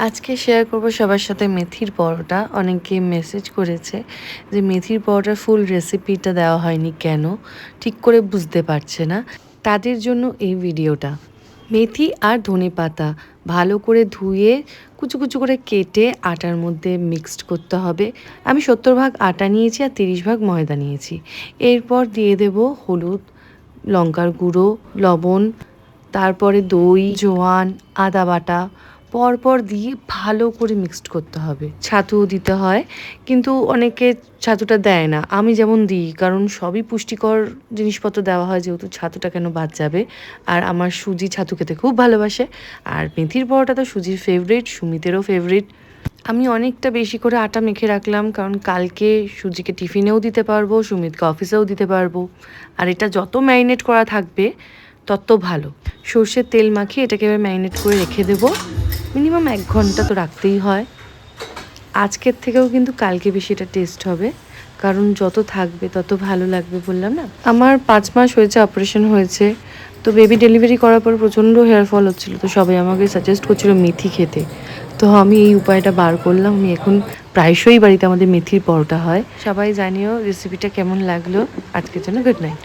আজকে শেয়ার করব সবার সাথে মেথির পরোটা। অনেকে মেসেজ করেছে যে মেথির পরোটার ফুল রেসিপিটা দেওয়া হয়নি কেন? ঠিক করে বুঝতে পারছে না। তাদের জন্য এই ভিডিওটা। মেথি আর ধনেপাতা ভালো করে ধুয়ে কুচো কুচো করে কেটে আটার মধ্যে মিক্সড করতে হবে। আমি 70 ভাগ আটা নিয়েছি আর 30 ভাগ ময়দা নিয়েছি। এরপর দিয়ে দেব হলুদ, লঙ্কার গুঁড়ো, লবণ, তারপরে দই, জোয়ান, আদা বাটা পরপর দিয়ে ভালো করে মিক্সড করতে হবে। ছাতুও দিতে হয়, কিন্তু অনেকে ছাতুটা দেয় না। আমি যেমন দিই, কারণ সবই পুষ্টিকর জিনিসপত্র দেওয়া হয়, যেহেতু ছাতুটা কেন বাদ যাবে। আর আমার সুজি ছাতু খেতে খুব ভালোবাসে। আর মেথির পরোটা তো সুজির ফেভারিট, সুমিতেরও ফেভারিট। আমি অনেকটা বেশি করে আটা মেখে রাখলাম, কারণ কালকে সুজিকে টিফিনেও দিতে পারবো, সুমিতকে অফিসেও দিতে পারবো। আর এটা যত ম্যারিনেট করা থাকবে তত ভালো। সর্ষের তেল মাখিয়ে এটাকে এবার ম্যারিনেট করে রেখে দেবো। মিনিমাম 1 ঘন্টা তো রাখতেই হয়। আজকের থেকেও কিন্তু কালকে বেশি এটা টেস্ট হবে, কারণ যত থাকবে তত ভালো লাগবে, বললাম না। আমার 5 মাস হয়েছে, অপারেশন হয়েছে। তো বেবি ডেলিভারি করার পর প্রচণ্ড হেয়ার ফল হচ্ছিলো, তো সবাই আমাকে সাজেস্ট করছিল মেথি খেতে। তো আমি এই উপায়টা বার করলাম। আমি এখন প্রায়শই বাড়িতে আমাদের মেথির পরোটা হয়। সবাই জানিও রেসিপিটা কেমন লাগলো। আজকের জন্য গুড নাইট।